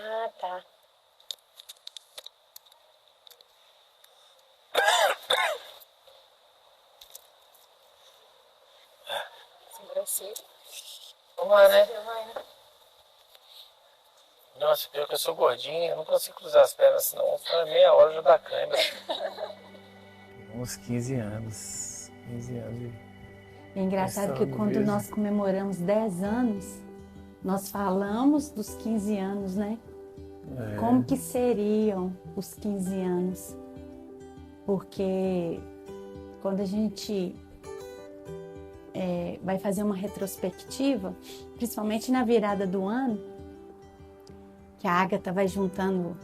Ah, tá. Sem grosseiro. Vamos lá, né? Vai, né? Nossa, pior que eu sou gordinho, eu não consigo cruzar as pernas, senão só meia hora já dá cãibra. Uns 15 anos. 15 anos. É engraçado que quando nós comemoramos 10 anos, nós falamos dos 15 anos, né? Como que seriam os 15 anos? Porque quando a gente vai fazer uma retrospectiva, principalmente na virada do ano, que a Agatha vai juntando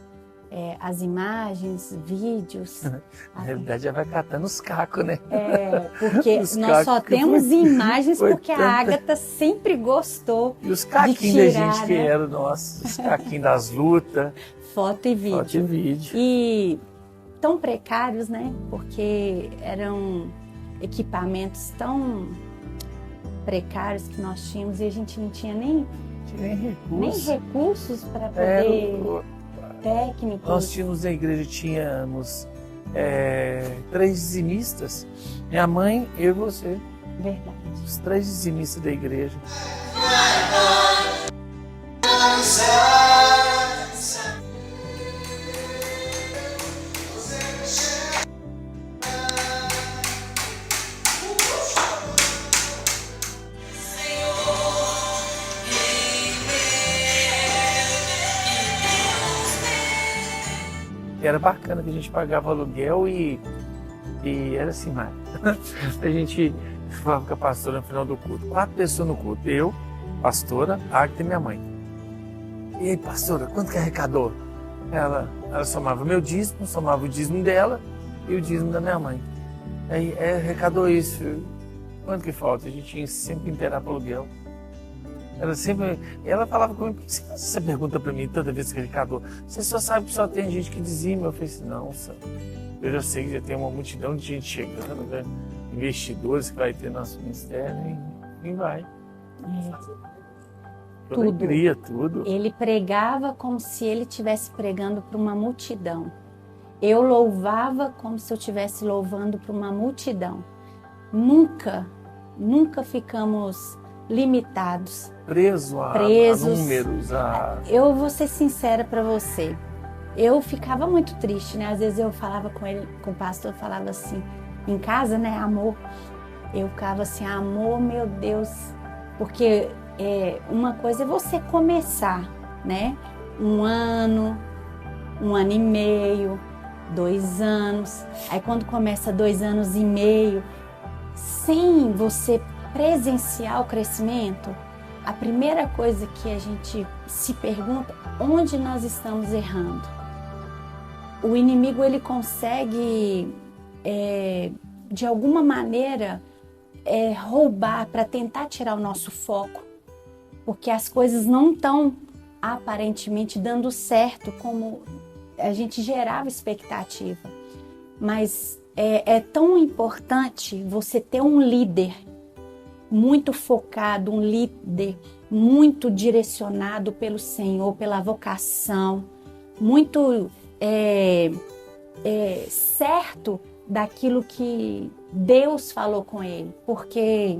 as imagens, vídeos. Na realidade, já vai catando os cacos, né? Porque nós só temos imagens porque a Agatha sempre gostou e os caquinhos da gente que era nosso, os caquinhos das lutas. Foto e vídeo. Foto e vídeo. E tão precários, né? Porque eram equipamentos tão precários que nós tínhamos e a gente não tinha nem recursos para poder... técnicos. Nós tínhamos na igreja, tínhamos 3 dizimistas. Minha mãe, eu e você. Verdade. Os 3 dizimistas da igreja. Era bacana que a gente pagava aluguel e era assim, mas a gente falava com a pastora no final do culto. 4 pessoas no culto. Eu, pastora, Agatha e minha mãe. E aí, pastora, quanto que arrecadou? Ela somava meu dízimo, somava o dízimo dela e o dízimo da minha mãe. Aí arrecadou isso. Quanto que falta? A gente tinha sempre que inteirar para o aluguel. Ela falava comigo, por que você faz essa pergunta para mim toda vez que arrecadou? Você só sabe que só tem gente que dizima. Eu falei assim, não, eu já sei que já tem uma multidão de gente chegando, né? Investidores que vai ter nosso ministério e vai. Tudo. Alegria, tudo. Ele pregava como se ele estivesse pregando para uma multidão. Eu louvava como se eu estivesse louvando para uma multidão. Nunca ficamos limitados. Presos a números. Eu vou ser sincera para você. Eu ficava muito triste, né? Às vezes eu falava com ele, com o pastor, eu falava assim, em casa, né, amor. Eu ficava assim, amor, meu Deus. Porque uma coisa é você começar, né? 1 ano, 1 ano e meio, 2 anos. Aí quando começa 2 anos e meio, sem você presenciar o crescimento, a primeira coisa que a gente se pergunta, onde nós estamos errando? O inimigo, ele consegue, de alguma maneira, roubar para tentar tirar o nosso foco, porque as coisas não estão aparentemente dando certo como a gente gerava expectativa. Mas é tão importante você ter um líder muito focado, um líder muito direcionado pelo Senhor, pela vocação, muito certo daquilo que Deus falou com ele, porque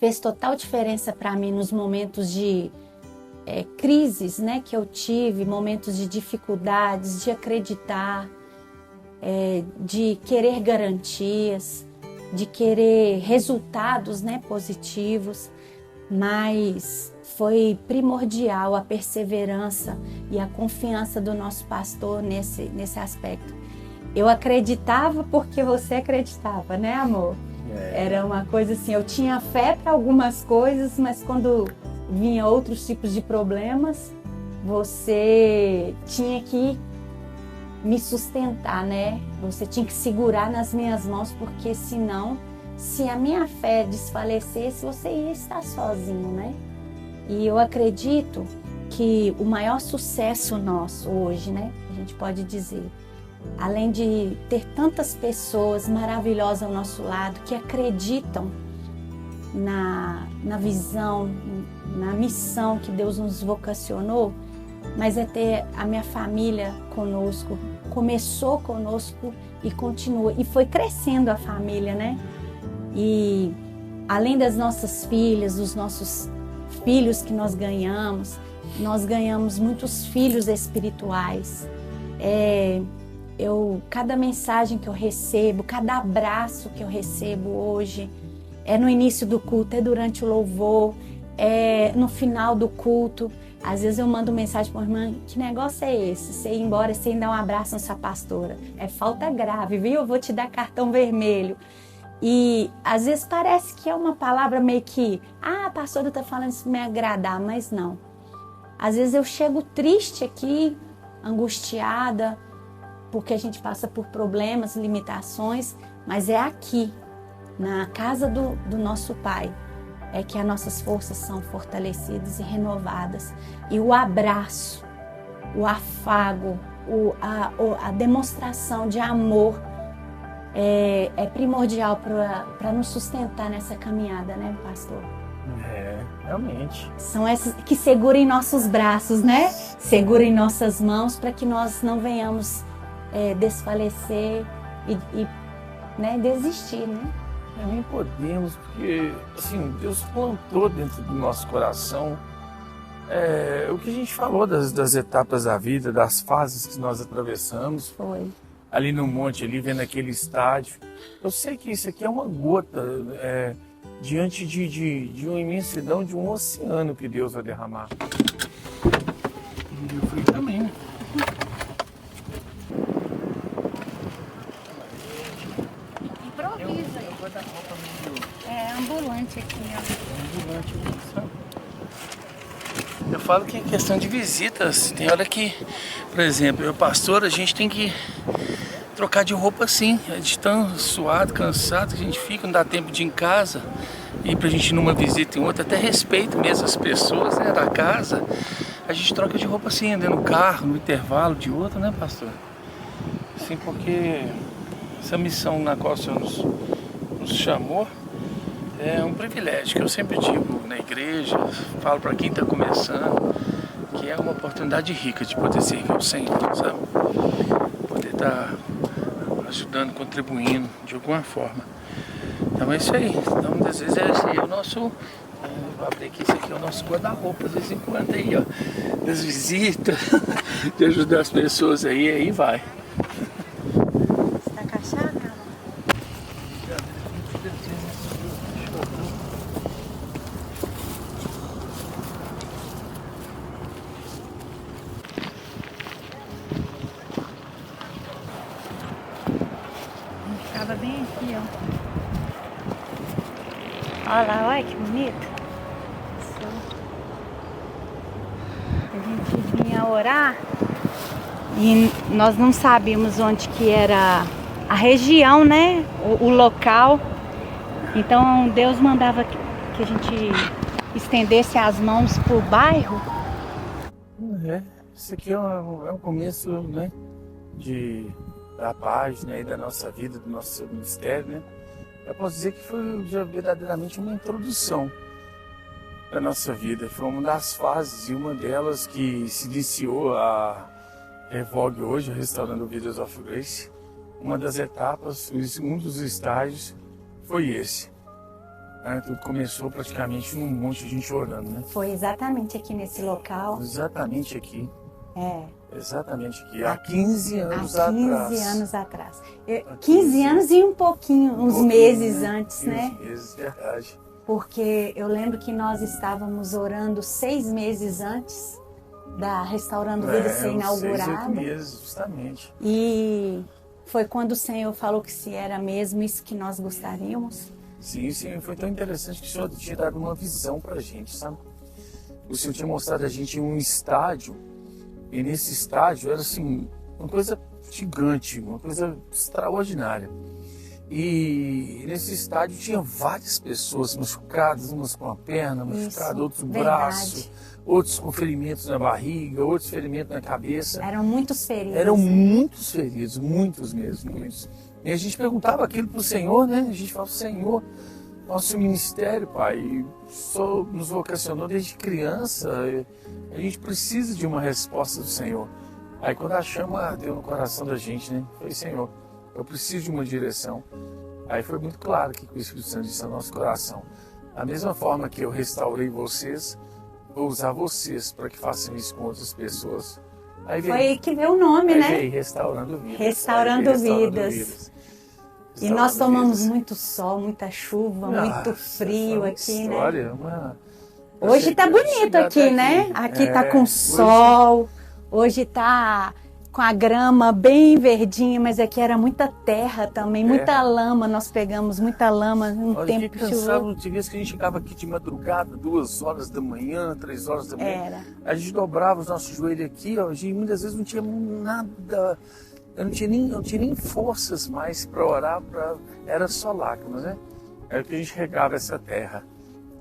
fez total diferença para mim nos momentos de crises, né, que eu tive, momentos de dificuldades, de acreditar, de querer garantias, de querer resultados, né, positivos, mas foi primordial a perseverança e a confiança do nosso pastor nesse aspecto. Eu acreditava porque você acreditava, né, amor? Era uma coisa assim, eu tinha fé para algumas coisas, mas quando vinha outros tipos de problemas, você tinha que me sustentar, né? Você tinha que segurar nas minhas mãos, porque senão, se a minha fé desfalecesse, você ia estar sozinho, né? E eu acredito que o maior sucesso nosso hoje, né? A gente pode dizer, além de ter tantas pessoas maravilhosas ao nosso lado que acreditam na visão, na missão que Deus nos vocacionou, mas é ter a minha família conosco. Começou conosco e continua. E foi crescendo a família, né? E além das nossas filhas, dos nossos filhos que nós ganhamos muitos filhos espirituais. Cada mensagem que eu recebo, cada abraço que eu recebo hoje, é no início do culto, é durante o louvor, é no final do culto. Às vezes eu mando mensagem para a irmã: que negócio é esse? Você ir embora sem dar um abraço na sua pastora. É falta grave, viu? Eu vou te dar cartão vermelho. E às vezes parece que é uma palavra meio que, a pastora está falando isso para me agradar, mas não. Às vezes eu chego triste aqui, angustiada, porque a gente passa por problemas, limitações, mas é aqui, na casa do nosso Pai, é que as nossas forças são fortalecidas e renovadas. E o abraço, o afago, a demonstração de amor é primordial para nos sustentar nessa caminhada, né, pastor? Realmente. São essas que seguram em nossos braços, né? Seguram em nossas mãos para que nós não venhamos desfalecer e né, desistir, né? Nem podemos, porque assim, Deus plantou dentro do nosso coração o que a gente falou das etapas da vida, das fases que nós atravessamos. Foi. Ali no monte, ali vendo aquele estádio. Eu sei que isso aqui é uma gota diante de uma imensidão, de um oceano que Deus vai derramar. E eu fui também, né? Improvisa aí. É ambulante aqui, ó. Ambulante, sabe? Eu falo que é questão de visitas. Tem hora que, por exemplo, eu pastor, a gente tem que trocar de roupa assim, de tão suado, cansado que a gente fica, não dá tempo de ir em casa, ir pra gente ir numa visita em outra, até respeito mesmo as pessoas, né, da casa, a gente troca de roupa assim, andando no carro, no intervalo de outro, né, pastor? Assim, porque essa missão na qual o Senhor nos chamou é um privilégio, que eu sempre digo na igreja, falo para quem está começando, que é uma oportunidade rica de poder servir o Senhor, sabe? Poder estar ajudando, contribuindo de alguma forma. Então é isso aí. Então, às vezes, esse aí é o nosso. Vou abrir aqui, esse aqui é o nosso guarda-roupa, de vez em quando aí, ó. Das visitas, de ajudar as pessoas aí vai. Você tá cachaça, cara? Ficava bem aqui, ó. Olha lá, olha que bonito. A gente vinha orar e nós não sabíamos onde que era a região, né? O local. Então Deus mandava que a gente estendesse as mãos pro bairro. Isso aqui é um começo, né? Da página aí da nossa vida, do nosso ministério, né? Eu posso dizer que foi já verdadeiramente uma introdução da nossa vida. Foi uma das fases e uma delas que se iniciou a Revogue hoje, Restaurando Vidas of Grace. Uma das etapas, um dos estágios foi esse. Tudo começou praticamente num monte de gente orando, né? Foi exatamente aqui nesse local. Exatamente aqui. Exatamente aqui, há 15 anos atrás. Há 15 anos atrás. 15 anos e um pouquinho, uns meses antes, né? Meses, verdade. Porque eu lembro que nós estávamos orando 6 meses antes da Restaurando Vida ser inaugurada. 6, 8 meses, justamente. E foi quando o Senhor falou que se era mesmo isso que nós gostaríamos. Sim, foi tão interessante que o Senhor tinha dado uma visão pra gente, sabe? O Senhor tinha mostrado a gente um estádio. E nesse estádio era assim, uma coisa gigante, uma coisa extraordinária. E nesse estádio tinha várias pessoas machucadas, umas com a perna machucada, outros com o braço, outros com ferimentos na barriga, outros ferimentos na cabeça. Eram muitos feridos. Eram muitos feridos, muitos mesmo, muitos. E a gente perguntava aquilo pro Senhor, né? A gente falava, Senhor, nosso ministério, Pai, nos vocacionou desde criança. A gente precisa de uma resposta do Senhor. Aí quando a chama deu no coração da gente, né? Foi, Senhor, eu preciso de uma direção. Aí foi muito claro que o Espírito Santo disse ao nosso coração: da mesma forma que eu restaurei vocês, vou usar vocês para que façam isso com outras pessoas. Aí veio, foi aí que veio o nome, né? Veio Restaurando Vidas. Restaurando Vidas. E nós tomamos muito sol, muita chuva, muito frio aqui, né? Hoje tá bonito aqui, né? Aqui tá com sol, hoje tá com a grama bem verdinha, mas aqui era muita terra também, muita lama. Nós pegamos muita lama no tempo chuvoso. Tinha vezes que a gente chegava aqui de madrugada, 2 horas da manhã, 3 horas da manhã. Era. A gente dobrava os nossos joelhos aqui, ó, e muitas vezes não tinha nada, eu não tinha nem forças mais para orar, era só lágrimas, né? Era que a gente regava essa terra.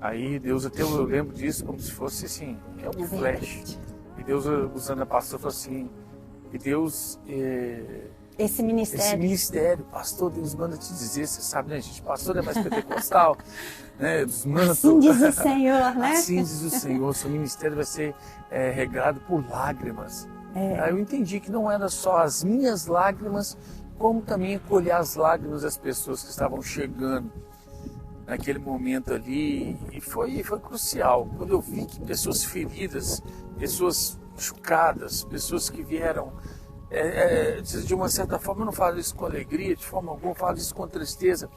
Aí Deus, até eu lembro disso como se fosse assim, um flash. E Deus, usando a pastora, falou assim: e Deus, esse ministério, pastor, Deus manda te dizer, você sabe, né, gente? Pastor é mais pentecostal, né? Dos mantos. Assim diz o Senhor, né? Assim diz o Senhor, seu ministério vai ser regado por lágrimas. Aí eu entendi que não era só as minhas lágrimas, como também colher as lágrimas das pessoas que estavam chegando naquele momento ali. E foi crucial. Quando eu vi que pessoas feridas, pessoas machucadas, pessoas que vieram, de uma certa forma, eu não falo isso com alegria, de forma alguma, eu falo isso com tristeza,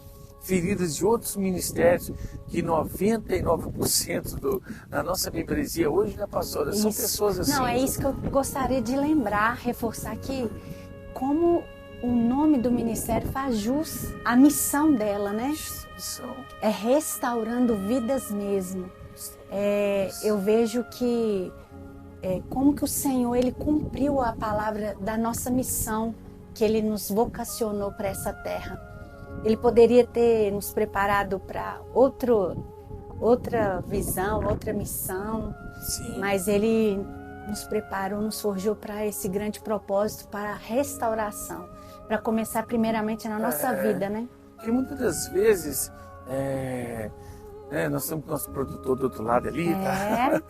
feridas de outros ministérios, que 99% da nossa membresia hoje, né, pastora, são pessoas assim. Não, é isso que eu gostaria de lembrar, reforçar que como o nome do ministério faz jus à missão dela, né? É restaurando vidas mesmo. Eu vejo que como que o Senhor, Ele cumpriu a palavra da nossa missão, que Ele nos vocacionou para essa terra. Ele poderia ter nos preparado para outra visão, outra missão, Sim. Mas Ele nos preparou, nos forjou para esse grande propósito, para a restauração, para começar primeiramente na nossa vida, né? Porque muitas das vezes, nós temos nosso produtor do outro lado ali, tá?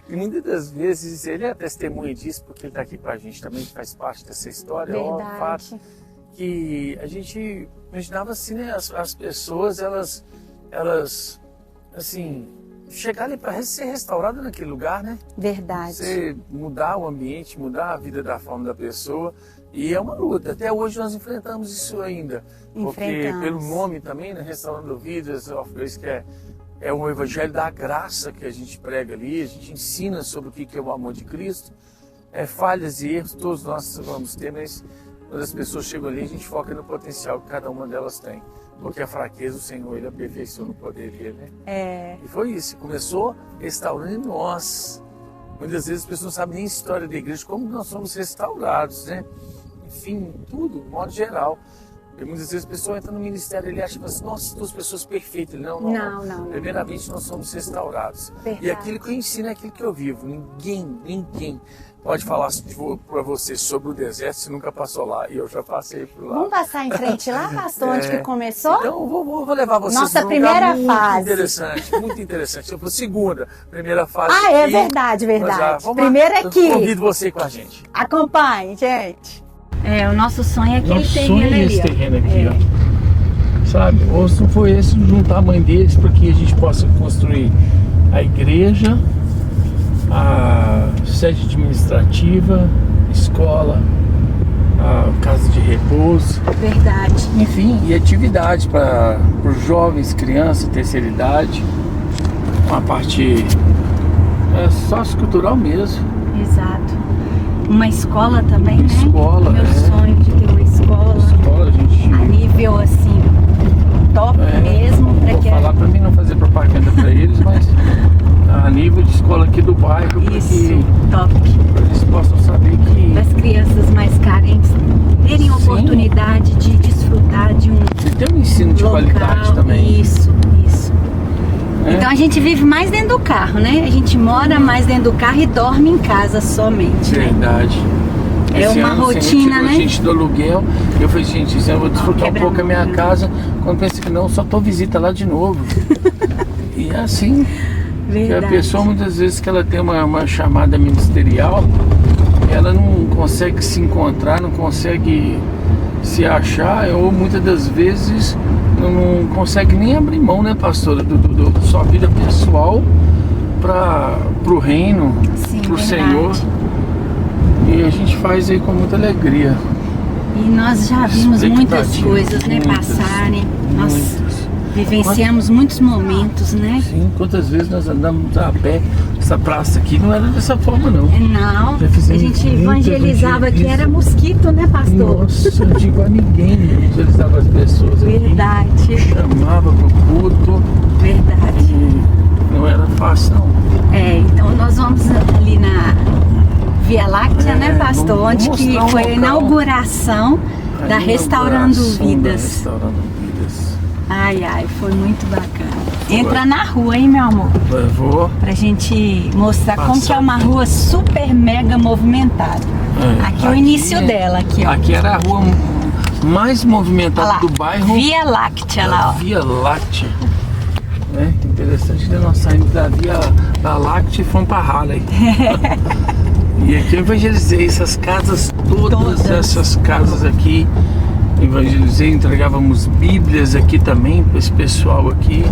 E muitas das vezes ele é testemunha disso, porque ele está aqui com a gente também, que faz parte dessa história. Verdade. Ó, o fato que a gente imaginava assim, né? As pessoas, elas assim, chegarem para ser restauradas naquele lugar, né? Verdade. Você mudar o ambiente, mudar a vida da forma da pessoa. E é uma luta. Até hoje nós enfrentamos isso ainda. Porque pelo nome também, né? Restaurando Vidas of Grace, que é um evangelho da graça que a gente prega ali, a gente ensina sobre o que é o amor de Cristo. Falhas e erros todos nós vamos ter, mas quando as pessoas chegam ali, a gente foca no potencial que cada uma delas tem. Porque a fraqueza, o Senhor, Ele aperfeiçoa no poder dele, né? E foi isso, começou restaurando em nós. Muitas vezes as pessoas não sabem nem a história da igreja, como nós somos restaurados, né? Enfim, tudo, de modo geral. Porque muitas vezes a pessoa entra no ministério e ele acha que nossa, duas pessoas perfeitas. Não. Primeiramente, nós somos restaurados. Verdade. E aquilo que eu ensino é aquilo que eu vivo. Ninguém pode falar para você sobre o deserto se nunca passou lá. E eu já passei por lá. Vamos passar em frente lá, pastor, onde que começou? Então, vou levar vocês nossa primeira muito fase. Muito interessante. Eu vou segunda, primeira fase. Verdade. Primeira aqui. Convido você com a gente. Acompanhe, gente. O nosso sonho é aquele terreno aqui, ó. Sabe? O sonho foi esse, juntar a mãe deles para que a gente possa construir a igreja, a sede administrativa, escola, a casa de repouso. Verdade. Enfim, e atividade para os jovens, crianças, terceira idade. Uma parte sociocultural mesmo. Exato. Uma escola também, né? Escola, Meu sonho de ter uma escola. A gente... A nível, assim, top mesmo. Vou falar para mim não fazer propaganda para eles, mas a nível de escola aqui do bairro. Isso, top. Para eles possam saber que... As crianças mais carentes terem oportunidade de desfrutar de um e ter um ensino de qualidade também. Isso. Então a gente vive mais dentro do carro, né? A gente mora mais dentro do carro e dorme em casa somente. Verdade. É Esse uma ano, rotina, Senhor, tirou né? a gente do aluguel. Eu falei, gente, eu vou desfrutar um quebra pouco a minha muito. casa. Quando pensa que não, só tô visita lá de novo. E é assim, que a Verdade. pessoa muitas vezes que ela tem uma chamada ministerial, ela não consegue se encontrar, não consegue se achar, ou muitas das vezes não consegue nem abrir mão, né, pastora, da sua vida pessoal para o reino, Sim, para o verdade. Senhor. E a gente faz aí com muita alegria. E nós já vimos muitas Expectativa, coisas, né, muitas, passarem. Nós muitas. vivenciamos muitos momentos, né? Sim, quantas vezes nós andamos a pé, essa praça aqui não era dessa forma não. Não, Já a fizemos gente muito evangelizava aqui, evangelismo. era mosquito, né, pastor? Nossa, eu não digo a ninguém evangelizava as pessoas aqui. Verdade, Chamava pro culto verdade. e não era fácil não. É, então nós vamos ali na Via Láctea, né, pastor? vamos Onde que mostrar um foi a local. inauguração da Restaurando Inauguração da Vidas. Restaurando Vidas. Ai, ai, foi muito bacana. Entra na rua, hein, meu amor? Eu vou. Pra gente mostrar como Passar que é uma rua super mega movimentada. Aqui é o início dela, aqui, ó. Aqui era a rua mais Olha movimentada lá, do bairro. Via Láctea lá, ó. Via Láctea. É interessante que nós saímos da Via da Láctea e fomos para Harley. E aqui eu evangelizei essas casas, todas essas casas aqui. Evangelizei, entregávamos bíblias aqui também para esse pessoal aqui.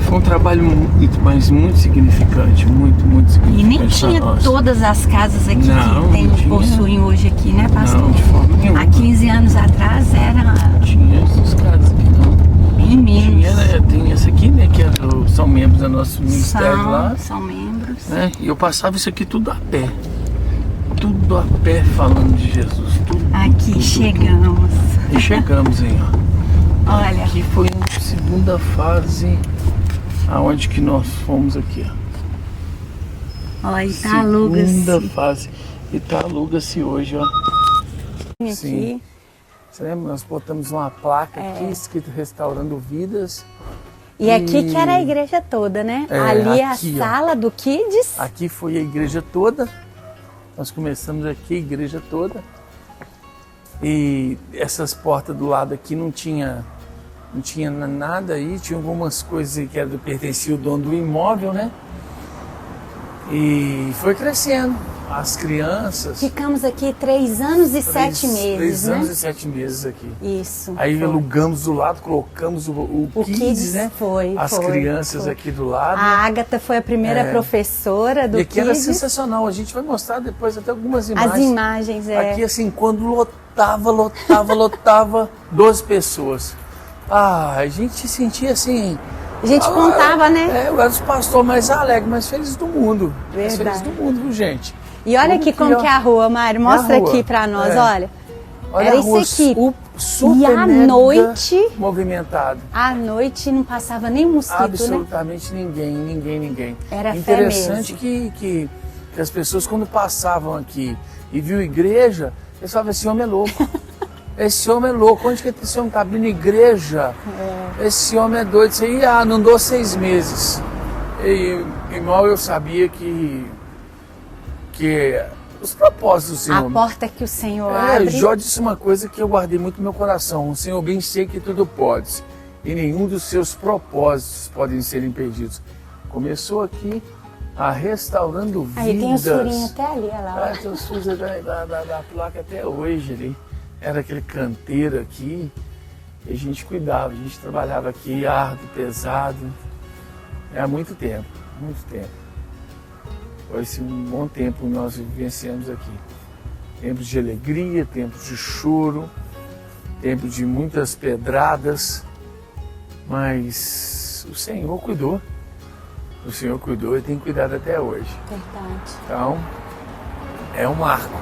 Foi um trabalho muito, mas muito significante, muito E significante. nem pra tinha nós. todas as casas aqui Não, que tem, não tinha. possuem hoje aqui, né, pastor? Não, de forma nenhuma. Há 15 anos atrás era Tinha essas casas aqui não. bem menos. Tinha, né, tem essa aqui, né, que são membros do nosso ministério lá. São membros. Né? E eu passava isso aqui tudo a pé. Tudo a pé falando de Jesus. Aqui chegamos. E chegamos, hein, ó. Olha, Aqui foi a segunda fase aonde que nós fomos aqui, ó. olha, Segunda Italuga-se. fase. Italuga-se hoje, ó. Aqui. Sim. Você lembra? Nós botamos uma placa aqui escrito Restaurando Vidas. E aqui que era a igreja toda, né? Ali é a aqui, ó. sala do Kids. Aqui foi a igreja toda. Nós começamos aqui a igreja toda. E essas portas do lado aqui não tinha nada aí. Tinha algumas coisas que pertenciam ao dono do imóvel, né? E foi crescendo. As crianças... Ficamos aqui 3 anos e 7 meses, 3 né? anos e 7 meses aqui. Isso. Aí foi. alugamos do lado, colocamos o Kids, né? foi. As foi, crianças foi. aqui do lado. A Agatha foi a primeira professora do E aqui era Kids. sensacional. A gente vai mostrar depois até algumas imagens. As imagens, Aqui assim, quando lotava 12 pessoas. A gente se sentia assim... A gente contava, né? Eu era os pastores mais alegres, mais felizes do mundo. Mais Verdade. felizes do mundo, viu, gente? E olha aqui como que é a rua, Mário. Mostra a rua. aqui pra nós, É. olha. Olha Era a rua isso aqui. super E à mega noite? movimentado. À noite não passava nem mosquito, né? Absolutamente ninguém. Era fé Interessante mesmo. que as pessoas quando passavam aqui e viam igreja, eles falavam, esse homem é louco. Esse homem é louco. Onde que esse homem está abrindo igreja? Esse homem é doido. Isso aí, não andou 6 meses. E mal eu sabia que os propósitos do Senhor... A porta que o Senhor É, abre. Jó disse uma coisa que eu guardei muito no meu coração. O Senhor bem sei que tudo pode, e nenhum dos seus propósitos podem ser impedidos. Começou aqui a Restaurando Vidas. Aí tem os furinhos até ali, olha lá. Tem os furos da placa até hoje ali. Era aquele canteiro aqui, e a gente cuidava, a gente trabalhava aqui árduo, pesado. Há muito tempo. Foi esse um bom tempo que nós vivenciamos aqui. Tempos de alegria, tempos de choro, tempos de muitas pedradas, mas o Senhor cuidou. O Senhor cuidou e tem cuidado até hoje. Verdade. Então, é um marco.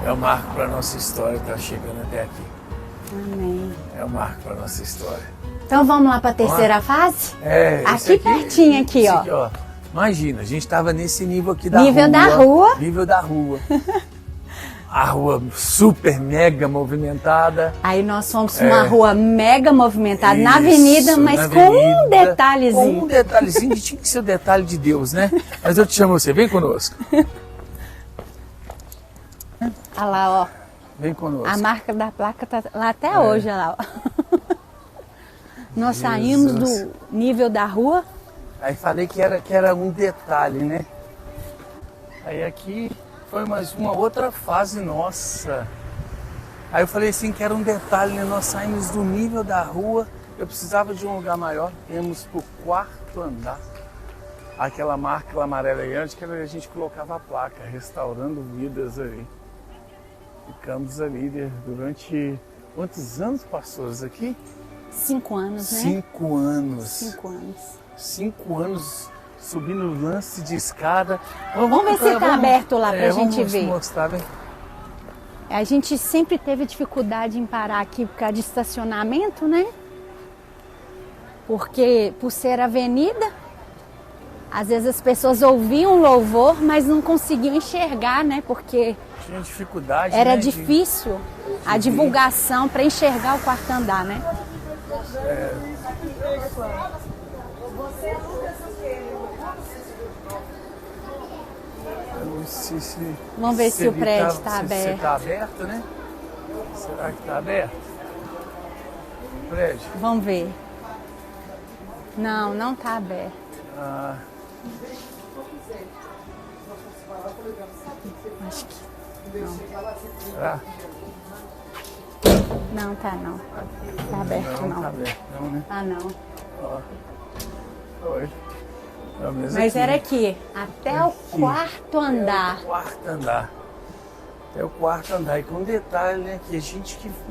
É um marco para a nossa história estar chegando até aqui. Amém. É um marco para a nossa história. Então vamos lá para a terceira fase? Esse Aqui pertinho, aqui, esse ó. Imagina, a gente estava nesse nível aqui da Nível rua. da rua. Nível da rua. A rua super mega movimentada. Aí nós fomos para uma rua mega movimentada na avenida, Isso, mas na com avenida, um detalhezinho. Com um detalhezinho, que tinha que ser o detalhe de Deus, né? Mas eu te chamo você, vem conosco. Olha lá, ó. Vem conosco. A marca da placa tá lá até hoje, olha lá, ó. Nós saímos do nível da rua. Aí falei que era um detalhe, né? Aí aqui foi mais uma outra fase nossa. Aí eu falei assim que era um detalhe, né? Nós saímos do nível da rua, eu precisava de um lugar maior, viemos pro 4º andar. Aquela marca amarela aí, antes que a gente colocava a placa, restaurando vidas ali. Ficamos ali durante quantos anos, pastores, aqui? 5 anos, né? 5 anos. 5 anos. 5 anos subindo lance de escada. Vamos ver se tá aberto lá pra gente ver. Vamos mostrar, vem. A gente sempre teve dificuldade em parar aqui por causa de estacionamento, né? Porque por ser avenida, às vezes as pessoas ouviam louvor, mas não conseguiam enxergar, né? Porque tinha dificuldade, era né, difícil a divulgação para enxergar o 4º andar, né? Eu não sei se... Vamos ver se o prédio está aberto. Se está aberto, né? Será que está aberto? O prédio? Vamos ver. Não, não está aberto. Ah, Acho que não. será? Não, tá não. Tá aberto Não, não. tá aberto não, né? Ah, não. Ó. Oi. Pelo menos Mas aqui, era né? aqui, até o 4º andar. É o 4º andar. É o 4º andar. E com um detalhe, né? Que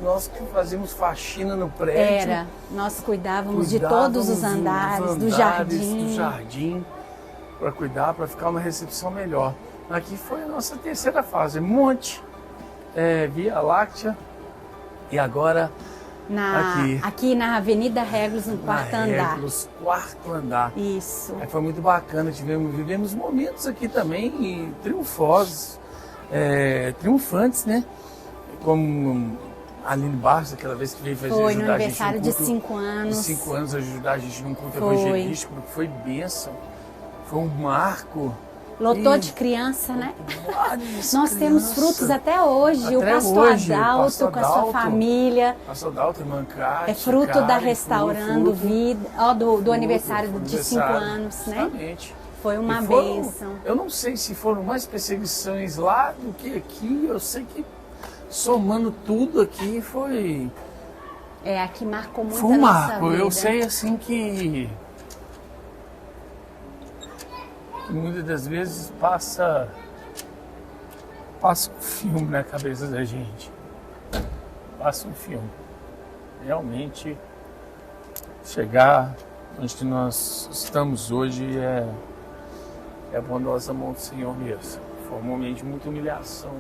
nós que fazíamos faxina no prédio. Era, nós cuidávamos de todos os andares, do jardim. Do jardim, para cuidar, para ficar uma recepção melhor. Aqui foi a nossa 3ª fase. Monte, Via Láctea. E agora aqui na Avenida Régulos, no 4º andar. Régulos, 4º andar. Isso. Aí foi muito bacana, vivemos momentos aqui também triunfosos, triunfantes, né? Como a Aline Barros, aquela vez que veio fazer Foi ajudar no a gente no aniversário de culto, 5 anos. 5 anos ajudar a gente num culto Foi. evangelístico, que foi bênção, foi um marco. Lotou de criança, né? Nós temos crianças. frutos até hoje. O Até pastor hoje, Adalto pastor com a sua Adalto. família. Pastor Dalton, irmã Cátia, É fruto da Karen, Restaurando fruto Vida, ó, do fruto, aniversário de 5 aniversário, anos, né? Justamente. Foi uma E foram- bênção. Eu não sei se foram mais perseguições lá do que aqui. Eu sei que somando tudo aqui foi Aqui marcou muito um a nossa marco. vida. Eu sei assim que muitas das vezes passa um filme na cabeça da gente. Passa um filme. Realmente chegar onde que nós estamos hoje é a bondosa mão do Senhor mesmo. Foi um momento de muita humilhação,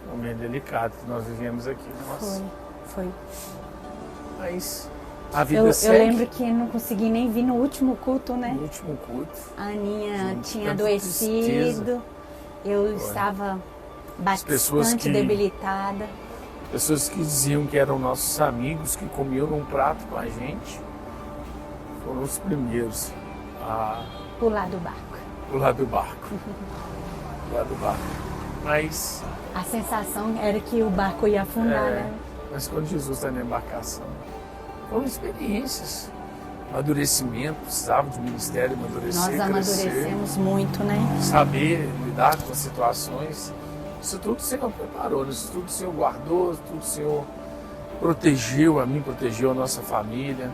um momento delicado que nós vivemos aqui. Nossa. Foi. Mas a vida Eu segue. lembro que não consegui nem vir no último culto, né? No último culto. A Aninha tinha tanta adoecido, tristeza. eu estava pessoas bastante que- debilitada. Pessoas que diziam que eram nossos amigos, que comiam num prato com a gente, foram os primeiros a Pular do barco. pular do barco. Pular do barco. Mas, A sensação era que o barco ia afundar, né? mas quando Jesus está na embarcação, foram experiências. Amadurecimento, precisava de ministério, amadurecer, Nós crescer, amadurecemos muito, né? saber lidar com as situações. Isso tudo o Senhor preparou, isso tudo o Senhor guardou, isso tudo o Senhor protegeu, a mim protegeu, a nossa família.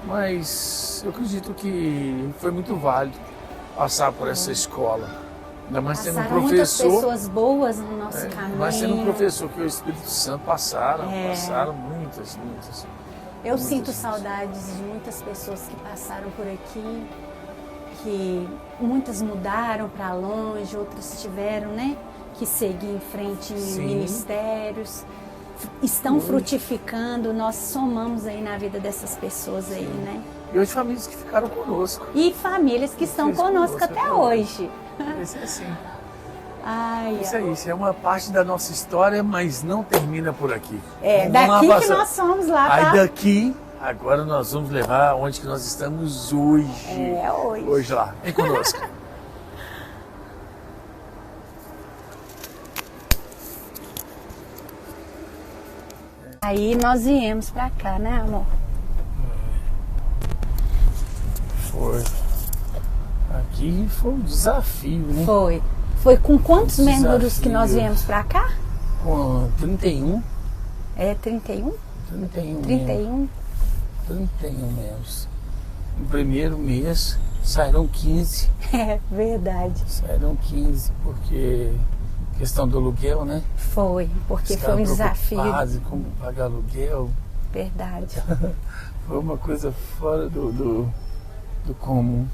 Mas eu acredito que foi muito válido passar por essa escola. Ainda mais tendo um Passaram muitas professor. pessoas boas no nosso caminho. Mas sendo um professor que é o Espírito Santo passaram muitas. Eu muitas sinto vezes. saudades de muitas pessoas que passaram por aqui, que muitas mudaram para longe, outras tiveram, né, que seguir em frente em Sim. ministérios, estão frutificando, nós somamos aí na vida dessas pessoas aí, né? E hoje famílias que ficaram conosco. E famílias que estão Vocês conosco conosco até até hoje. Esse é assim. Ai, Isso é isso, é uma parte da nossa história, mas não termina por aqui. Vamos daqui lá que passar. nós somos lá, Aí tá? daqui, agora nós vamos levar onde que nós estamos hoje. Hoje. Hoje lá. Vem conosco. Aí nós viemos pra cá, né, amor? Foi. Aqui foi um desafio, né? Foi com quantos Desafio. membros que nós viemos pra cá? Com 31. É 31? 31 31? 31 membros. No primeiro mês saíram 15. É verdade. Saíram 15, porque questão do aluguel, né? Foi, porque Os foi um caras desafio. preocupados em como pagar aluguel. Verdade. Foi uma coisa fora do comum.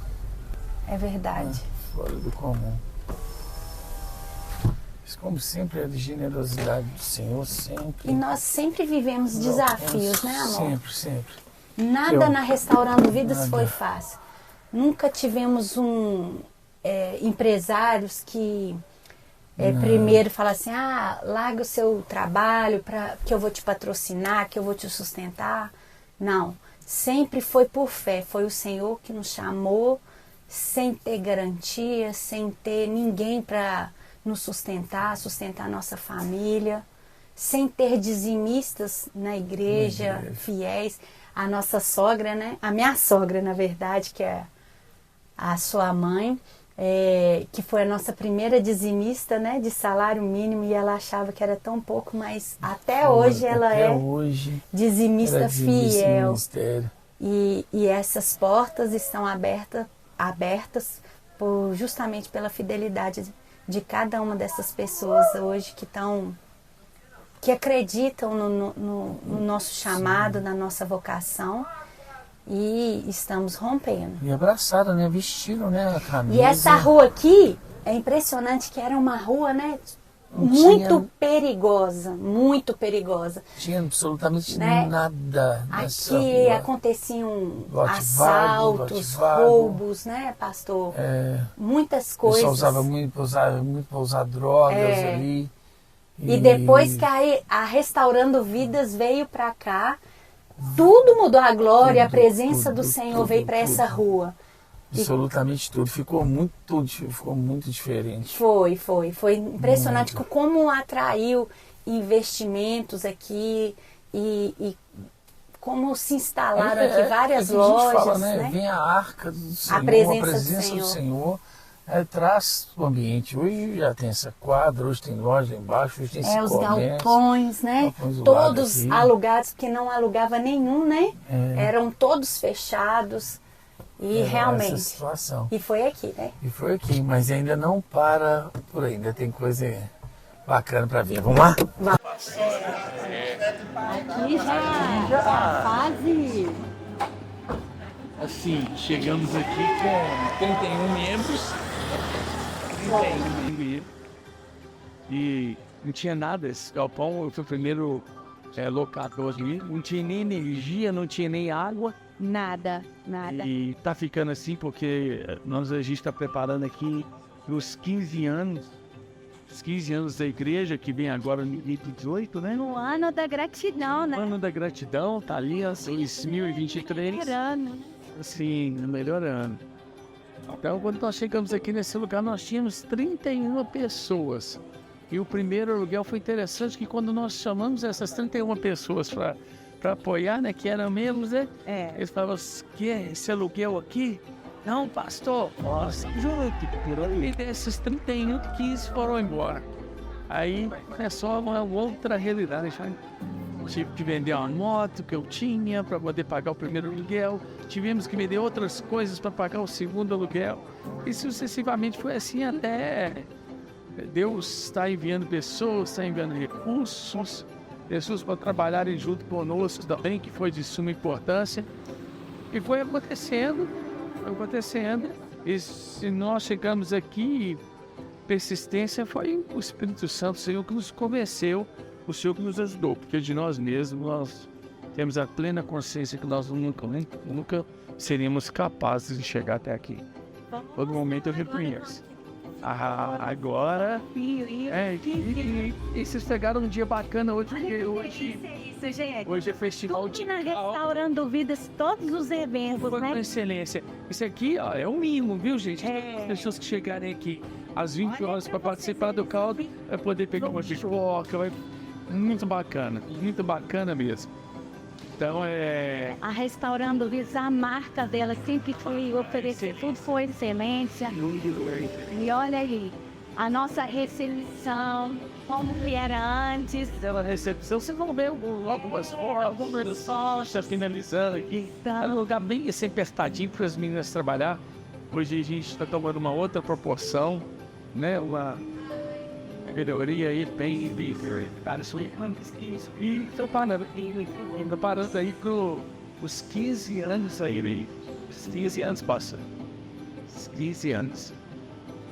É verdade. Fora do comum. Mas como sempre, a generosidade do Senhor sempre. E nós sempre vivemos desafios, né, amor? Sempre, sempre. Nada na Restaurando Vidas Nada. foi fácil. Nunca tivemos empresários que primeiro falam assim, larga o seu trabalho que eu vou te patrocinar, que eu vou te sustentar. Não, sempre foi por fé. Foi o Senhor que nos chamou, sem ter garantia, sem ter ninguém para nos sustentar a nossa família, sem ter dizimistas na igreja, fiéis. A nossa sogra, né? A minha sogra, na verdade, que é a sua mãe, que foi a nossa primeira dizimista, né? De salário mínimo, e ela achava que era tão pouco, mas até hoje ela hoje dizimista era dizimista no fiel. ministério. E essas portas estão abertas justamente pela fidelidade de cada uma dessas pessoas hoje que acreditam no nosso chamado, na nossa vocação, e estamos rompendo. E abraçaram, né? Vestiram, né? A camisa. E essa rua aqui, é impressionante que era uma rua, né? Muito perigosa, muito perigosa. Tinha absolutamente né? nada nessa Aqui rua. aconteciam Lote assaltos, vago. roubos, né, pastor? Muitas O coisas. pessoal usava muito para usar drogas ali. E depois que a Restaurando Vidas veio para cá, tudo mudou. A glória, a presença do Senhor veio para essa rua. Absolutamente tudo. Ficou muito diferente. Foi impressionante como atraiu investimentos aqui e como se instalaram aqui várias lojas. A gente fala, né? Né? Vem a arca do Senhor, A presença do Senhor. Traz o ambiente. Hoje já tem essa quadra, hoje tem loja lá embaixo, hoje tem esse os comércio, galpões, né? galpões do Todos lado aqui. alugados, porque não alugava nenhum, né? Eram todos fechados. E realmente. Essa situação. E foi aqui, né? E foi aqui, mas ainda não para por aí, ainda tem coisa bacana para ver. Vamos lá? Aqui já a fase. Assim, chegamos aqui com 31 membros. 31 membros. E não tinha nada. Esse galpão, eu fui o primeiro locador ali. Não tinha nem energia, não tinha nem água. Nada. E tá ficando assim porque a gente está preparando aqui os 15 anos. Os 15 anos da igreja, que vem agora no 2018, né? No ano da gratidão, né? O ano da gratidão, tá ali, 2023. Assim, no melhor ano. Então, quando nós chegamos aqui nesse lugar, nós tínhamos 31 pessoas. E o primeiro aluguel foi interessante, que quando nós chamamos essas 31 pessoas para apoiar, né, que eram membros, né? Eles falavam, que é esse aluguel aqui? Não, pastor, nossa, juro que desses 31, 15 foram embora. Aí é só uma outra realidade. Tive que vender uma moto que eu tinha para poder pagar o primeiro aluguel. Tivemos que vender outras coisas para pagar o segundo aluguel. E sucessivamente foi assim até Deus está enviando pessoas, está enviando recursos, pessoas para trabalharem junto conosco também, que foi de suma importância. E foi acontecendo. E se nós chegamos aqui, persistência foi o Espírito Santo, o Senhor que nos convenceu, o Senhor que nos ajudou, porque de nós mesmos nós temos a plena consciência que nós nunca seríamos capazes de chegar até aqui. Todo momento eu reconheço. Agora. E vocês pegaram um dia bacana hoje. Hoje é festival de Restaurando Vidas, todos os eventos, foi né? com excelência. Isso aqui, ó, é o mínimo, viu, gente? As pessoas que chegarem aqui às 20 horas para participar do caldo, vai poder pegar uma pipoca, vai muito bacana mesmo. Então A Restaurando Vidas, a marca dela sempre foi oferecer tudo com excelência. E olha aí, a nossa recepção, como que era antes. a recepção, você não vê algumas conversações, está finalizando aqui. É um lugar bem assim, apertadinho para as meninas trabalhar. Hoje a gente está tomando uma outra proporção, né? Uma melhoria aí bem. E estou parando aí para os 15 anos aí. Os 15 anos passam. Os 15 anos.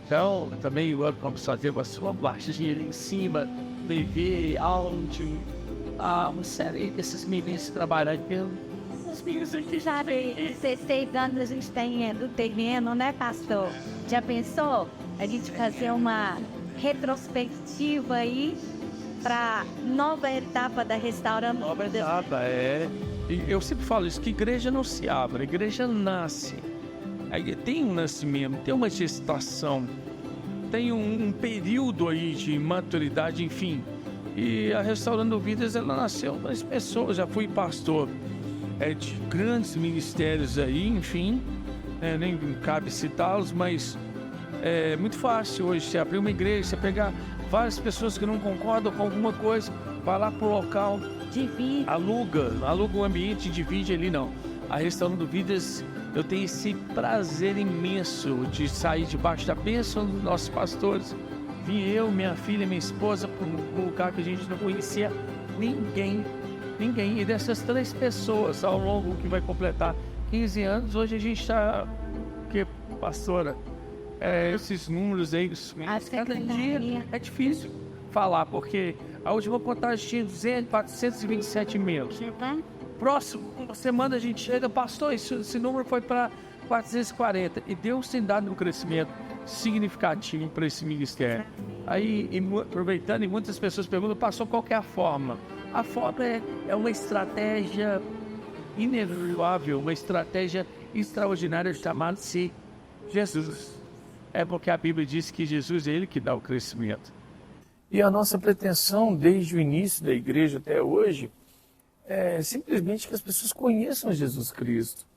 Então, também vamos fazer uma sua baixinha em cima, TV, áudio, uma série desses meninos trabalhando. Os meninos aqui Já tem 16 anos a gente tem do terreno, né, pastor? Já pensou a gente fazer uma retrospectiva aí para nova etapa da Restaurando Vidas? E eu sempre falo isso, que igreja não se abre, a igreja nasce. Aí tem um nascimento, tem uma gestação, tem um período aí de maturidade, enfim. E a Restaurando Vidas, ela nasceu das pessoas, já fui pastor de grandes ministérios aí, enfim, nem cabe citá-los, mas é muito fácil hoje você abrir uma igreja, você pegar várias pessoas que não concordam com alguma coisa, vai lá pro local, Divide. aluga o ambiente, divide ali, não. A Restaurando Vidas, eu tenho esse prazer imenso de sair debaixo da bênção dos nossos pastores. Vim eu, minha filha, minha esposa, para um lugar que a gente não conhecia ninguém. E dessas 3 pessoas, ao longo que vai completar 15 anos, hoje a gente está... Porque, pastora, esses números aí, cada dia é difícil falar, porque a última contagem tinha 427 e-mails. Próximo, uma semana a gente chega, pastor, esse número foi para 440. E Deus tem dado um crescimento significativo para esse ministério. Aí, aproveitando, e muitas pessoas perguntam, pastor, qual que é a forma? A forma é uma estratégia inevitável, uma estratégia extraordinária chamada-se Jesus. É porque a Bíblia diz que Jesus é Ele que dá o crescimento. E a nossa pretensão, desde o início da igreja até hoje, é simplesmente que as pessoas conheçam Jesus Cristo,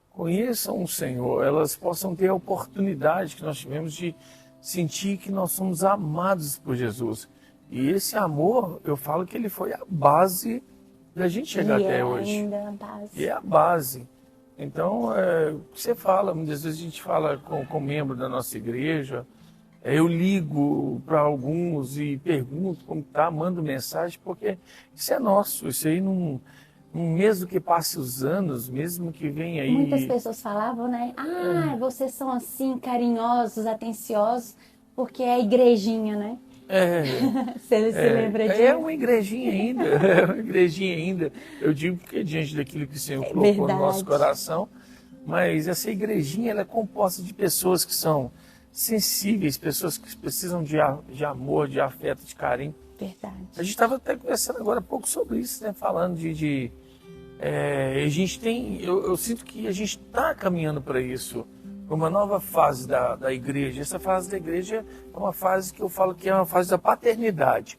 conheçam o Senhor, elas possam ter a oportunidade que nós tivemos de sentir que nós somos amados por Jesus. E esse amor, eu falo que ele foi a base da gente chegar até hoje. E é a base. Então, você fala, muitas vezes a gente fala com membro da nossa igreja, eu ligo para alguns e pergunto como está, mando mensagem, porque isso é nosso, isso aí não, mesmo que passe os anos, mesmo que venha aí... Muitas pessoas falavam, né? Vocês são assim, carinhosos, atenciosos, porque é a igrejinha, né? Você se lembra disso? É uma igrejinha ainda, eu digo porque diante daquilo que o Senhor colocou no nosso coração, mas essa igrejinha ela é composta de pessoas que são sensíveis, pessoas que precisam de amor, de afeto, de carinho. Verdade. A gente estava até conversando agora há pouco sobre isso, né? Falando a gente tem, eu sinto que a gente está caminhando para isso, para uma nova fase da igreja. Essa fase da igreja é uma fase que eu falo que é uma fase da paternidade.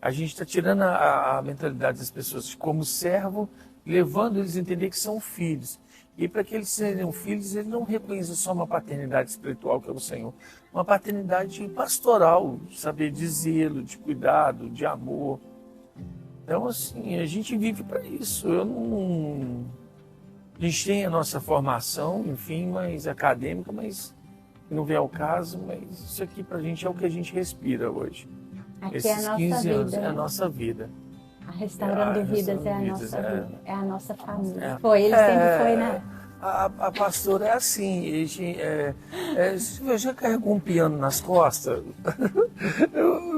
A gente está tirando a mentalidade das pessoas como servo, levando eles a entender que são filhos. E para que eles sejam filhos, eles não reconhecem só uma paternidade espiritual que é o Senhor, uma paternidade pastoral, saber de zelo, de cuidado, de amor. Então, assim, a gente vive para isso. A gente tem a nossa formação, enfim, mais acadêmica, mas não vem ao caso, mas isso aqui para a gente é o que a gente respira hoje. Aqui Esses é a nossa 15 vida, anos é né? a nossa vida. A Restaurando Vidas é a Restaurando nossa Vidas, vida, é a nossa família. É. Ele sempre foi, né? A pastora é assim, eu já carregou um piano nas costas.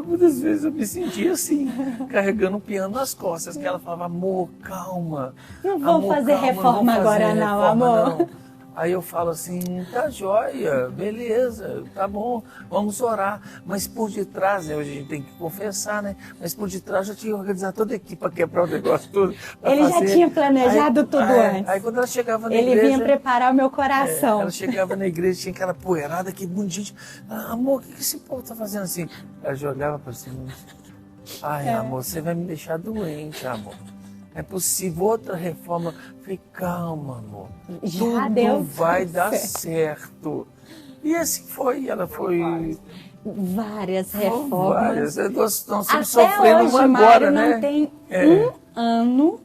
Muitas vezes eu me sentia assim, carregando um piano nas costas, que ela falava, amor, calma. Não vou fazer reforma agora não, amor. Aí eu falo assim, tá joia, beleza, tá bom, vamos orar. Mas por detrás, né, hoje a gente tem que confessar, né? Mas por detrás eu já tinha organizado toda a equipe para quebrar o negócio todo. Ele já tinha planejado tudo antes. Aí quando ela chegava na Ele igreja... vinha preparar o meu coração. Ela chegava na igreja, tinha aquela poeirada, aquele monte de gente. Amor, o que esse povo tá fazendo assim? Ela já olhava para cima. Ai, amor, você vai me deixar doente, amor. É possível outra reforma. Eu falei, calma, amor. Já Tudo deu vai dar certo. E assim foi, ela foi... várias Foram reformas. várias. Nós estamos Até sofrendo hoje, uma Mário, agora, não né? tem um ano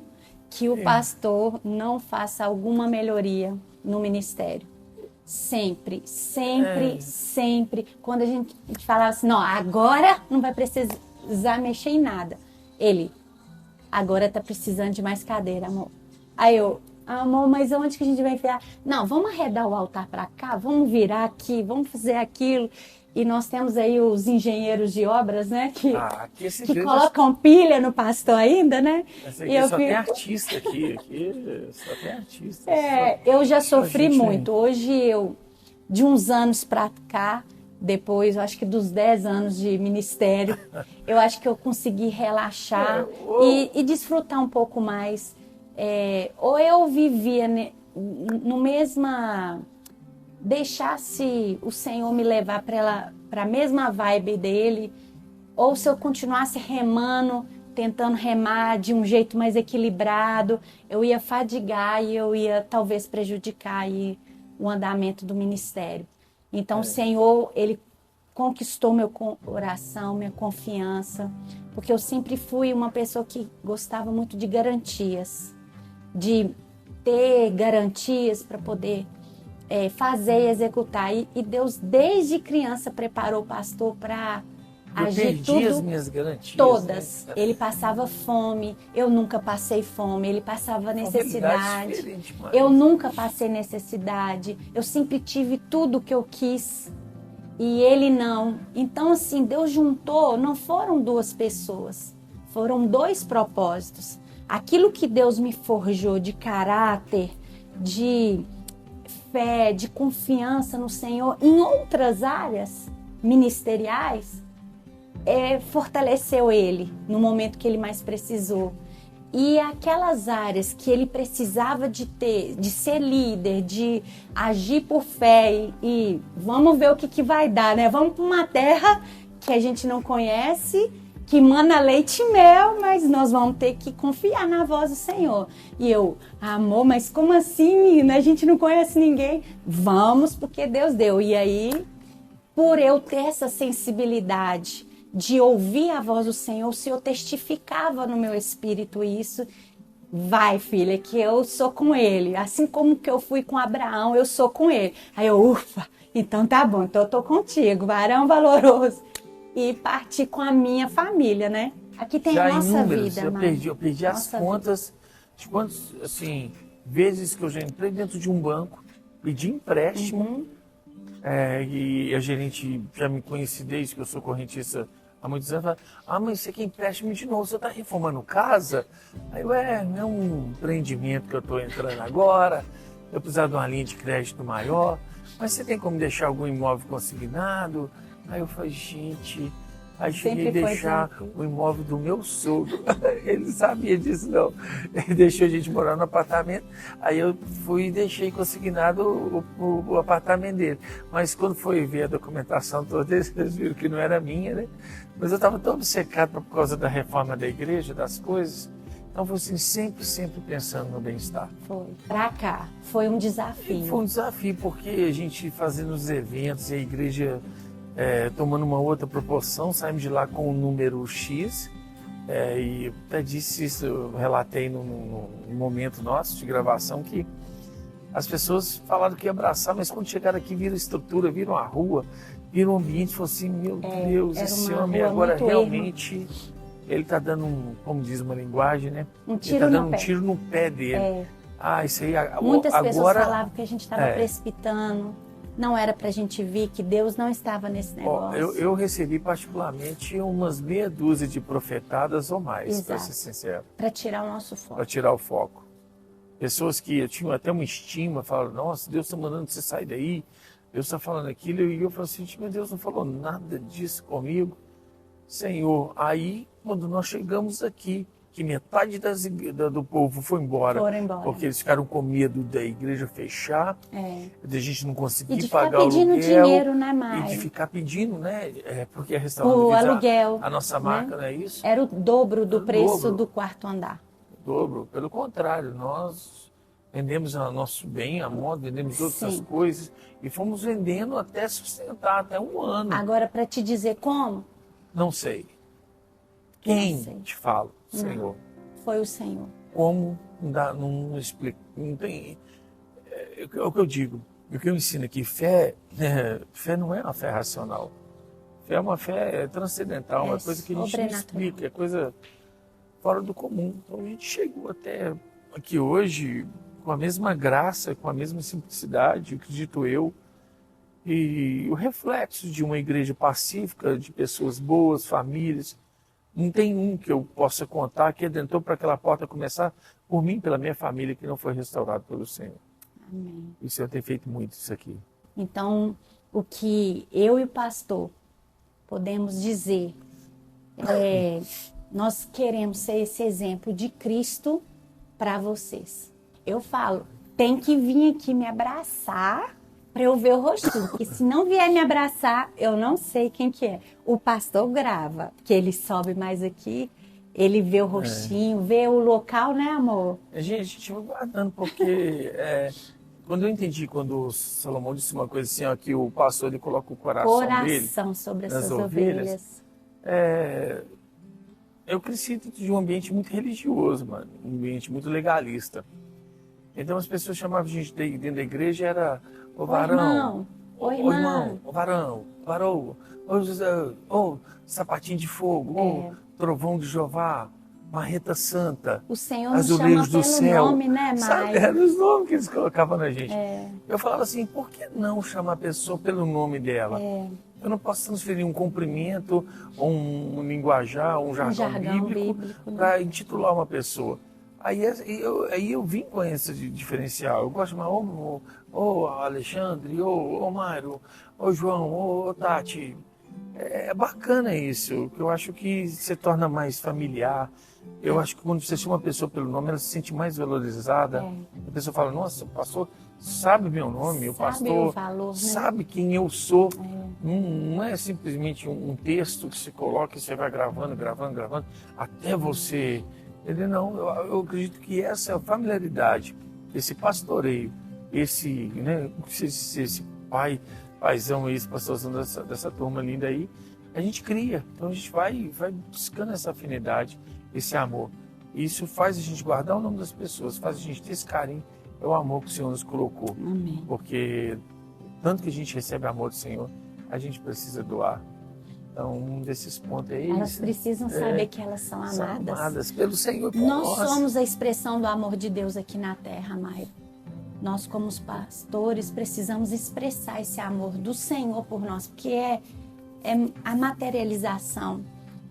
que o pastor não faça alguma melhoria no ministério. Sempre, sempre, sempre. Quando a gente falava assim, não, agora não vai precisar mexer em nada. Ele, agora tá precisando de mais cadeira, amor. Aí eu, amor, mas onde que a gente vai enfiar? Não, vamos arredar o altar para cá, vamos virar aqui, vamos fazer aquilo. E nós temos aí os engenheiros de obras, né? Que colocam pilha no pastor ainda, né? E eu tem artista aqui só tem artista. Eu já sofri muito. Hoje de uns anos para cá, depois, eu acho que dos 10 anos de ministério, eu acho que eu consegui relaxar e desfrutar um pouco mais. Ou eu vivia no mesma... deixasse o Senhor me levar para a mesma vibe dele, ou se eu continuasse remando, tentando remar de um jeito mais equilibrado, eu ia fadigar e eu ia talvez prejudicar aí o andamento do ministério. Então o Senhor, ele conquistou meu coração, minha confiança, porque eu sempre fui uma pessoa que gostava muito de garantias, de ter garantias para poder fazer e executar. E Deus, desde criança, preparou o pastor para agir tudo. As minhas garantias. Todas. Né? Ele passava fome, eu nunca passei fome. Ele passava necessidade, eu nunca passei necessidade. Eu sempre tive tudo que eu quis e ele não. Então, assim, Deus juntou, não foram duas pessoas, foram dois propósitos. Aquilo que Deus me forjou de caráter, de fé, de confiança no Senhor em outras áreas ministeriais, fortaleceu ele no momento que ele mais precisou. E aquelas áreas que ele precisava de ser líder, de agir por fé e vamos ver o que vai dar, né? Vamos para uma terra que a gente não conhece, que mana leite e mel, mas nós vamos ter que confiar na voz do Senhor. E eu, amor, mas como assim, menina? A gente não conhece ninguém. Vamos, porque Deus deu. E aí, por eu ter essa sensibilidade de ouvir a voz do Senhor, o Senhor testificava no meu espírito isso. Vai, filha, que eu sou com ele. Assim como que eu fui com Abraão, eu sou com ele. Aí eu, ufa, então tá bom, então eu tô contigo, varão valoroso. E partir com a minha família, né? Aqui tem a nossa vida, eu perdi as contas de quantas, assim, vezes que eu já entrei dentro de um banco, pedi empréstimo, e a gerente já me conhece desde que eu sou correntista há muitos anos, fala, mas você quer empréstimo de novo, você está reformando casa? Aí não é um empreendimento que eu estou entrando agora, eu precisava de uma linha de crédito maior, mas você tem como deixar algum imóvel consignado? Aí eu falei, gente, aí cheguei a deixar o imóvel do meu sogro. Ele sabia disso, não. Ele deixou a gente morar no apartamento. Aí eu fui e deixei consignado o apartamento dele. Mas quando foi ver a documentação toda, eles viram que não era minha, né? Mas eu estava tão obcecado por causa da reforma da igreja, das coisas. Então, foi assim, sempre pensando no bem-estar. Foi. Pra cá, foi um desafio. Foi um desafio, porque a gente fazendo os eventos e a igreja... tomando uma outra proporção, saímos de lá com um número X, e até disse isso, eu relatei num momento nosso de gravação, que as pessoas falaram que ia abraçar, mas quando chegaram aqui viram estrutura, viram a rua, viram o ambiente, falaram assim, meu Deus, esse homem agora realmente, ele está dando como diz uma linguagem, né? Um tiro ele está dando no pé. Um tiro no pé dele. Isso aí, muitas agora, pessoas falavam que a gente estava precipitando. Não era para a gente ver que Deus não estava nesse negócio. Eu recebi particularmente umas meia dúzia de profetadas ou mais, para ser sincero. Para tirar o nosso foco. Para tirar o foco. Pessoas que tinham até uma estima, falaram, nossa, Deus está mandando você sair daí, Deus está falando aquilo. E eu falei assim, mas Deus não falou nada disso comigo. Senhor, aí quando nós chegamos aqui, que metade do povo foi embora, Foram embora. porque eles ficaram com medo da igreja fechar, É. da gente não E conseguir de ficar pagar o pedindo aluguel. dinheiro, né, E de Mai? ficar pedindo, né? Porque a restaurante O Visa, aluguel, a nossa marca, né? não é isso? Era o dobro do Era o preço dobro. do quarto andar. Dobro. Pelo contrário, nós vendemos o nosso bem, a moda, vendemos outras Sim. coisas e fomos vendendo até sustentar, até um ano. Agora, para te dizer como, Não sei. Quem sei. te fala, Não. Senhor? foi o Senhor. Como? Não explico. Não tem. É o que eu digo. O que eu ensino aqui, fé não é uma fé racional. Fé é uma fé transcendental, É uma coisa que a gente não sobrenatural. explica, é coisa fora do comum. Então a gente chegou até aqui hoje com a mesma graça, com a mesma simplicidade, acredito eu, e o reflexo de uma igreja pacífica, de pessoas boas, famílias. Não tem um que eu possa contar que adentrou para aquela porta começar por mim, pela minha família, que não foi restaurado pelo Senhor. Amém. E o Senhor tem feito muito isso aqui. Então, o que eu e o pastor podemos dizer é: nós queremos ser esse exemplo de Cristo para vocês. Eu falo, tem que vir aqui me abraçar para eu ver o rostinho, porque se não vier me abraçar, eu não sei quem que é. O pastor grava, porque ele sobe mais aqui, ele vê o rostinho, vê o local, né, amor? A gente vai guardando, porque quando eu entendi, quando o Salomão disse uma coisa assim, ó, que o pastor ele coloca o coração dele Coração sobre as nas suas ovelhas. ovelhas. Eu cresci dentro de um ambiente muito religioso, mano, um ambiente muito legalista. Então as pessoas chamavam a gente dentro da igreja, era o varão, Ô, irmão. o varão, varou, ô, sapatinho de fogo, ô, trovão de Jeová, marreta santa, O Senhor nos azulejos chama do pelo céu. nome, né, Sabe, Mai? eram os nomes que eles colocavam na gente. É. Eu falava assim, por que não chamar a pessoa pelo nome dela? Eu não posso transferir um cumprimento, ou um linguajar, um jargão bíblico né? para intitular uma pessoa. Aí eu vim com esse diferencial. Eu gosto de chamar ô Alexandre, ô Mário, ô João, ô Tati. É bacana isso, que eu acho que se torna mais familiar. Eu acho que quando você chama uma pessoa pelo nome, ela se sente mais valorizada. A pessoa fala, nossa, o pastor sabe meu nome, o Sabe pastor o valor, né? sabe quem eu sou. Não é simplesmente um texto que você coloca e você vai gravando, até você... Entendeu? Não, eu acredito que essa familiaridade, esse pastoreio, esse paizão, esse pastorzão dessa turma linda aí, a gente cria. Então a gente vai buscando essa afinidade, esse amor. E isso faz a gente guardar o nome das pessoas, faz a gente ter esse carinho. É o amor que o Senhor nos colocou. Amém. Porque tanto que a gente recebe amor do Senhor, a gente precisa doar. Então, um desses pontos é Elas esse. precisam saber que elas são São amadas. amadas pelo Senhor. Por Nós nós. somos a expressão do amor de Deus aqui na terra, Maia. Nós, como os pastores, precisamos expressar esse amor do Senhor por nós, porque é a materialização.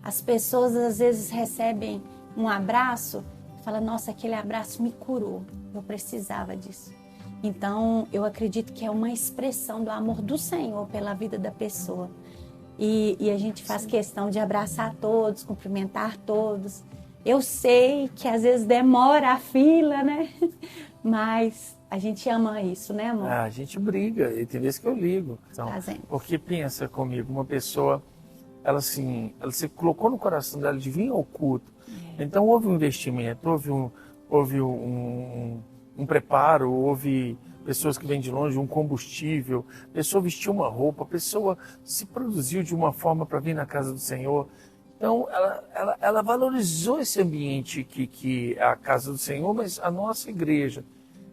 As pessoas, às vezes, recebem um abraço e falam, nossa, aquele abraço me curou, eu precisava disso. Então, eu acredito que é uma expressão do amor do Senhor pela vida da pessoa. E a gente faz questão de abraçar todos, cumprimentar todos. Eu sei que às vezes demora a fila, né? Mas a gente ama isso, né, amor? A gente briga, e tem vezes que eu ligo. Então, Fazendo. porque pensa comigo, uma pessoa, ela se colocou no coração dela de vir ao culto. Então houve um investimento, houve um preparo, houve pessoas que vêm de longe, um combustível, a pessoa vestiu uma roupa, a pessoa se produziu de uma forma para vir na casa do Senhor. Então, ela valorizou esse ambiente que é a casa do Senhor, mas a nossa igreja.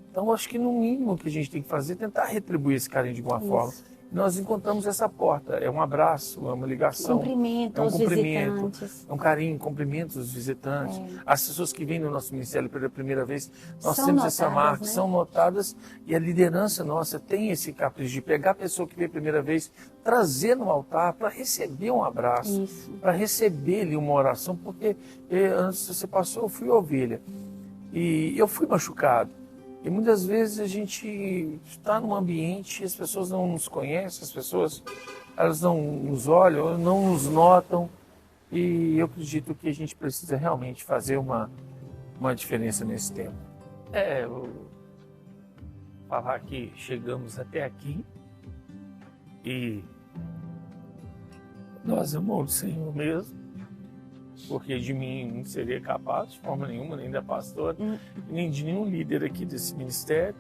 Então, acho que no mínimo que a gente tem que fazer é tentar retribuir esse carinho de alguma forma. Nós encontramos essa porta, é um abraço, é uma ligação, Cumprimento é um aos cumprimento, visitantes. é um carinho, cumprimento aos visitantes. As pessoas que vêm no nosso ministério pela primeira vez, nós São temos essa notadas, marca, né? são notadas, e a liderança nossa tem esse capricho de pegar a pessoa que veio a primeira vez, trazer no altar para receber um abraço, Isso. para receber ali uma oração, porque antes você passou, eu fui ovelha, e eu fui machucado. E muitas vezes a gente está num ambiente e as pessoas não nos conhecem, as pessoas elas não nos olham, não nos notam. E eu acredito que a gente precisa realmente fazer uma diferença nesse tempo. Eu falar que chegamos até aqui e nós amamos o Senhor mesmo, porque de mim não seria capaz de forma nenhuma, nem da pastora, nem de nenhum líder aqui desse ministério.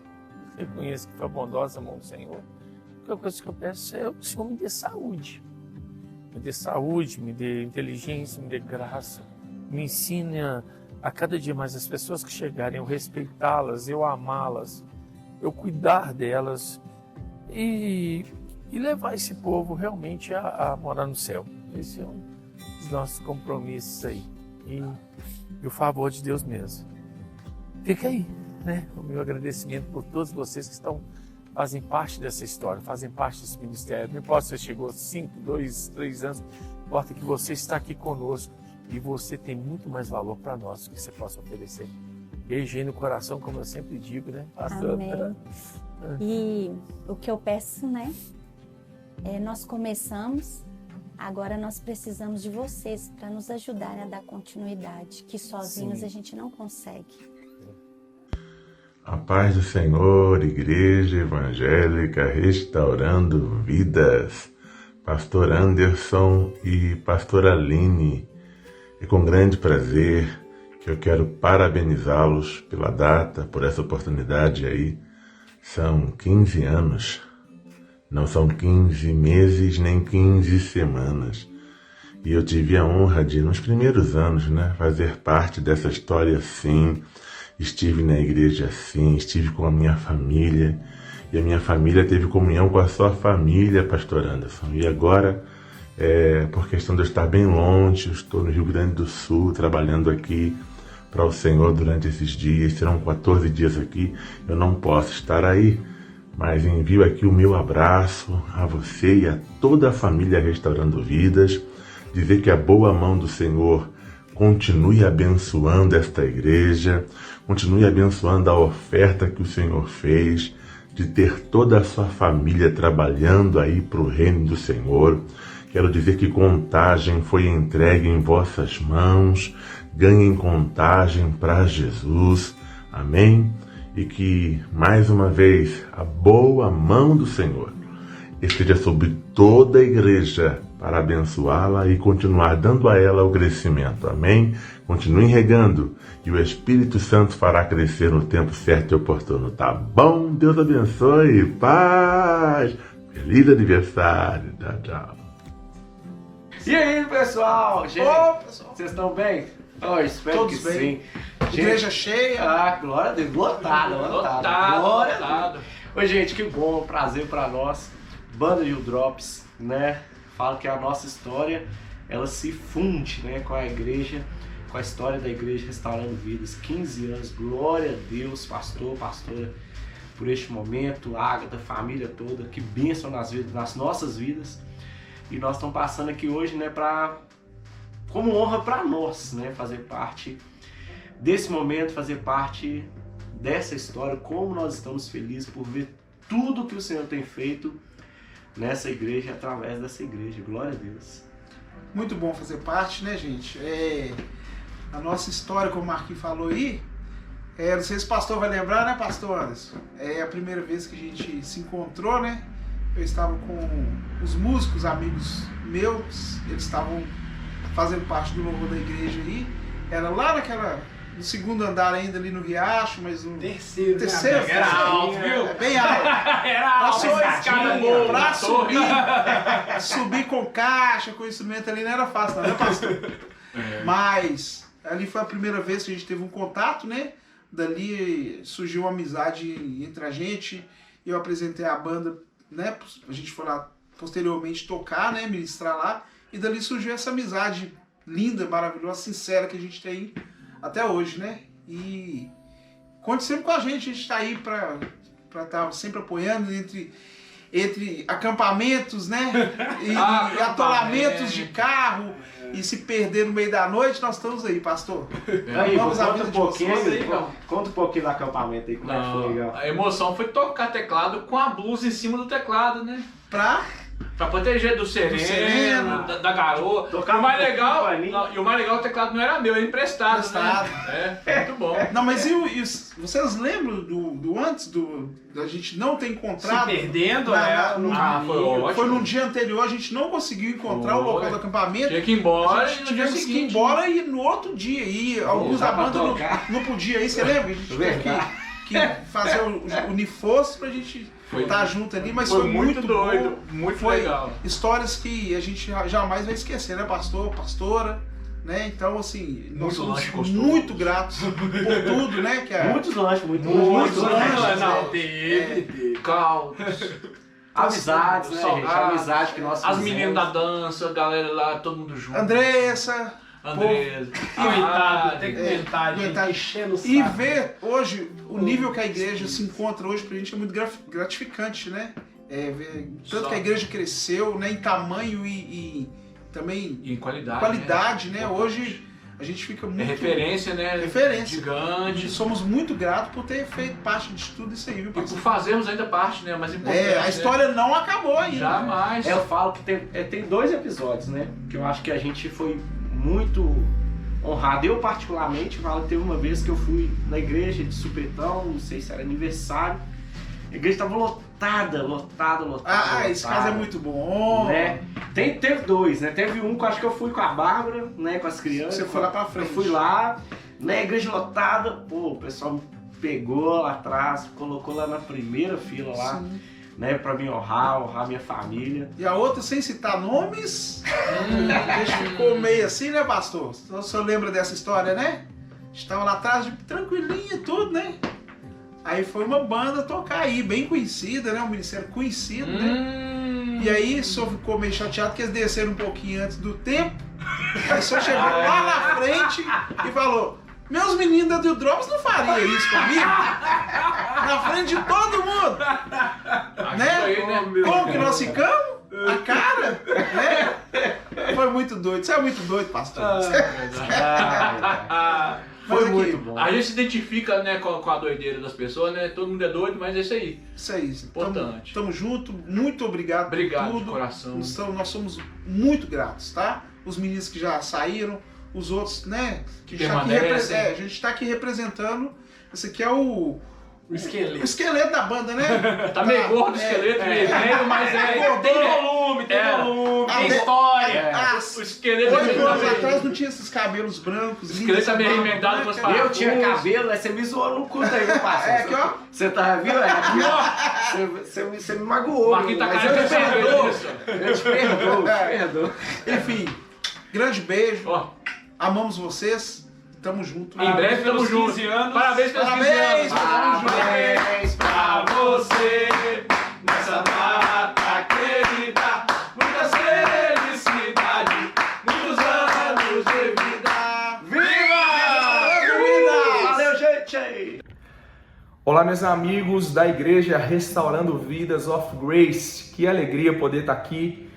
Reconheço que foi bondosa a mão do Senhor. A única coisa que eu peço é que o Senhor me dê saúde. Me dê saúde, me dê inteligência, me dê graça. Me ensine a cada dia mais as pessoas que chegarem, eu respeitá-las, eu amá-las, eu cuidar delas e levar esse povo realmente a morar no céu. Esse é um dos nossos compromissos aí. E o favor de Deus mesmo. Fica aí, né? O meu agradecimento por todos vocês que fazem parte dessa história, fazem parte desse ministério. Não importa se você chegou 5, 2, 3 anos, importa que você está aqui conosco e você tem muito mais valor para nós do que você possa oferecer. Beijo aí no coração, como eu sempre digo, né? Amém. E o que eu peço, né? Nós começamos, agora nós precisamos de vocês para nos ajudarem a dar continuidade, que sozinhos a gente não consegue. A paz do Senhor, Igreja Evangélica Restaurando Vidas, Pastor Anderson e Pastora Aline. É com grande prazer que eu quero parabenizá-los pela data, por essa oportunidade aí. São 15 anos, não são 15 meses nem 15 semanas. E eu tive a honra de, nos primeiros anos, né, fazer parte dessa história assim. Estive na igreja assim, estive com a minha família, e a minha família teve comunhão com a sua família, Pastor Anderson. E agora, por questão de eu estar bem longe, eu estou no Rio Grande do Sul, trabalhando aqui para o Senhor durante esses dias, serão 14 dias aqui, eu não posso estar aí, mas envio aqui o meu abraço a você e a toda a família Restaurando Vidas, dizer que a boa mão do Senhor continue abençoando esta igreja, continue abençoando a oferta que o Senhor fez, de ter toda a sua família trabalhando aí para o reino do Senhor. Quero dizer que Contagem foi entregue em vossas mãos, ganhem Contagem para Jesus, amém? E que, mais uma vez, a boa mão do Senhor esteja sobre toda a igreja para abençoá-la e continuar dando a ela o crescimento, amém? Continuem regando e o Espírito Santo fará crescer no tempo certo e oportuno, tá bom? Deus abençoe, paz, feliz aniversário, tchau, tchau. E aí, pessoal? Gente, pessoal. vocês estão bem? Espero Todos que bem. sim. Igreja cheia. Glória a Deus, lotado. Glória a Deus. Oi, gente, que bom, prazer pra nós. Banda de Drops, né? Falo que a nossa história, ela se funde, né, com a igreja, com a história da igreja Restaurando Vidas. 15 anos, glória a Deus, pastor, pastora, por este momento, Ágata, família toda, que bênção nas nossas vidas. E nós estamos passando aqui hoje, né, como honra para nós, né, fazer parte desse momento, fazer parte dessa história, como nós estamos felizes por ver tudo que o Senhor tem feito nessa igreja, através dessa igreja. Glória a Deus. Muito bom fazer parte, né, gente? A nossa história, como o Marquinhos falou aí, não sei se o pastor vai lembrar, né, pastor Anderson? É a primeira vez que a gente se encontrou, né? Eu estava com os músicos, amigos meus, eles estavam fazendo parte do louvor da igreja aí. Era lá no segundo andar ainda, ali no Riacho, mas no terceiro. Era alto, viu? É bem alto. Era alto, Pra subir com caixa, com instrumento ali não era fácil, não, né, pastor? Mas ali foi a primeira vez que a gente teve um contato, né? Dali surgiu uma amizade entre a gente. Eu apresentei a banda, né? A gente foi lá posteriormente tocar, né? Ministrar lá. E dali surgiu essa amizade linda, maravilhosa, sincera que a gente tem até hoje, né? E conte sempre com a gente tá aí pra estar sempre apoiando entre acampamentos, né? E atolamentos de carro e se perder no meio da noite, nós estamos aí, pastor. Aí, Vamos à conta vida um de pouquinho vocês. aí, conta um pouquinho do acampamento aí, como é que foi legal. A emoção foi tocar teclado com a blusa em cima do teclado, né? Pra Pra proteger do sereno, sereno. da garoa. Tocava E o mais um legal, pouquinho pra mim. e o mais legal, o teclado não era meu, era emprestado, Emprestado. né? É, muito bom. Não, mas vocês lembram do antes da gente não ter encontrado? Se perdendo, no foi caminho? ótimo. Foi num dia anterior, a gente não conseguiu encontrar o local do acampamento. Tinha que ir embora A gente tivemos que ir embora e no outro dia. E alguns da banda não podia ir, você lembra? A gente teve que fazer o unifosso pra gente estar junto ali, mas foi muito doido, bom. muito Foi legal. histórias que a gente jamais vai esquecer, né, pastor, pastora? Né? Então, assim, nós somos muito gratos por tudo, né? Que Muitos lanches, muitos lanches, Não, né? teve caldos. Amizades, né, gente? Amizade que nós As fizemos. meninas da dança, a galera lá, todo mundo junto. Andressa, Andresa. Coitado, tem que aguentar, gente. aguentar Enchendo o saco. e ver hoje o nível que a igreja se encontra hoje pra gente é muito gratificante, né? Ver tanto que a igreja cresceu, né, em tamanho e também E em qualidade. né? Hoje a gente fica muito... É referência, né? Referência. Gigante. Somos muito gratos por ter feito parte de tudo isso aí, viu, E por pastor? fazermos ainda parte, né? Mas importante. A história não acabou ainda. Jamais. Eu falo que tem 2 episódios, né? Que eu acho que a gente foi muito honrado. Eu, particularmente, falo que teve uma vez que eu fui na igreja de supetão, não sei se era aniversário. A igreja estava lotada. Esse caso é muito bom. Né? Teve 2, né? Teve um que eu acho que eu fui com a Bárbara, né? Com as crianças. Você foi lá pra frente. Eu fui lá, né? Igreja lotada. Pô, o pessoal me pegou lá atrás, colocou lá na primeira fila lá. Sim. Né, pra me honrar minha família. E a outra, sem citar nomes, a gente ficou meio assim, né, pastor? O senhor lembra dessa história, né? A gente tava lá atrás, tranquilinho e tudo, né? Aí foi uma banda tocar aí, bem conhecida, né? Um ministério conhecido, né? E aí o senhor ficou meio chateado que eles desceram um pouquinho antes do tempo. Aí o senhor chegou lá na frente e falou: meus meninos da Dew Drops não fariam isso comigo? Na frente de todo mundo! Né? Como que nós ficamos? A cara? Né? Foi muito doido. Você é muito doido, pastor. Foi muito bom. A gente se identifica, né, com a doideira das pessoas, né? Todo mundo é doido, mas é isso aí. Isso aí. Importante. Tamo junto. Muito obrigado Obrigado por de tudo. coração. Nós somos muito gratos, tá? Os meninos que já saíram, os outros, né? Que a gente tá aqui representando. Esse aqui é o esqueleto da banda, né? Tá meio gordo o esqueleto, meio velho, mas Tem volume, tem história. O esqueleto 8 anos atrás não tinha esses cabelos brancos. O esqueleto tá meio remendado com as paradas. Eu tinha cabelo, aí você me zoou no culto aí, meu parceiro. Aqui, ó. Você tá vendo? Aqui, ó. Você me magoou. Marquinhos tá mas cara eu de te perdoo. isso. Eu te perdoo. Enfim, grande beijo. Ó, Amamos vocês. Tamo junto. em breve estamos juntos. 15 anos. Parabéns pelos 15 anos. Parabéns pra você nessa data querida. Muitas felicidades, muitos anos de vida. Viva! Valeu, gente! Olá, meus amigos da Igreja Restaurando Vidas of Grace. Que alegria poder estar aqui.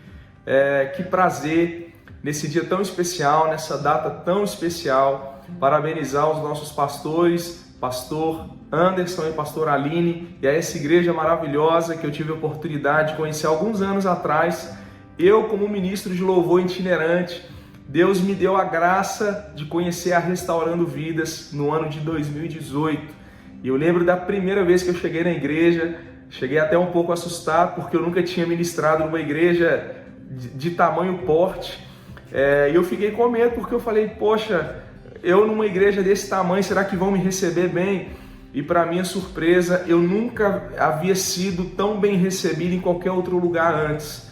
Que prazer nesse dia tão especial, nessa data tão especial. Parabenizar os nossos pastores, pastor Anderson e pastor Aline, e a essa igreja maravilhosa que eu tive a oportunidade de conhecer alguns anos atrás. Eu, como ministro de louvor itinerante, Deus me deu a graça de conhecer a Restaurando Vidas no ano de 2018. E eu lembro da primeira vez que eu cheguei na igreja, cheguei até um pouco assustado, porque eu nunca tinha ministrado numa igreja de tamanho porte. E eu fiquei com medo, porque eu falei, poxa, eu numa igreja desse tamanho, será que vão me receber bem? E para minha surpresa, eu nunca havia sido tão bem recebido em qualquer outro lugar antes.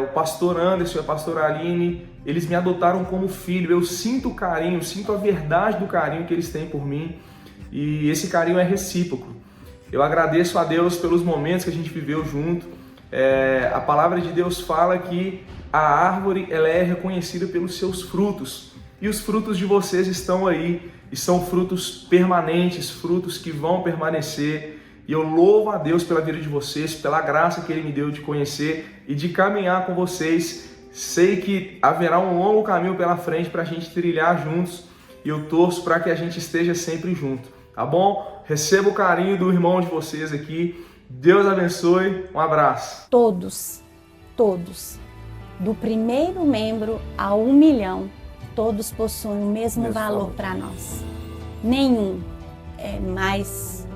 O pastor Anderson e a pastora Aline, eles me adotaram como filho. Eu sinto o carinho, sinto a verdade do carinho que eles têm por mim. E esse carinho é recíproco. Eu agradeço a Deus pelos momentos que a gente viveu junto. A palavra de Deus fala que a árvore ela é reconhecida pelos seus frutos. E os frutos de vocês estão aí, e são frutos permanentes, frutos que vão permanecer. E eu louvo a Deus pela vida de vocês, pela graça que Ele me deu de conhecer e de caminhar com vocês. Sei que haverá um longo caminho pela frente para a gente trilhar juntos, e eu torço para que a gente esteja sempre junto, tá bom? Receba o carinho do irmão de vocês aqui. Deus abençoe, um abraço. Todos todos, do primeiro membro ao 1 milhão, todos possuem o mesmo valor para nós. Nenhum é mais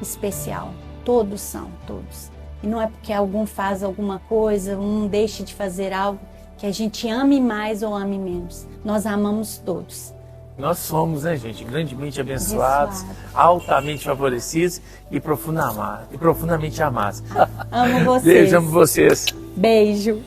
especial. Todos são, todos. E não é porque algum faz alguma coisa, um deixe de fazer algo, que a gente ame mais ou ame menos. Nós amamos todos. Nós somos, né, gente, grandemente abençoados, altamente favorecidos e profundamente amados. Amo vocês. Beijo, amo vocês. Beijo.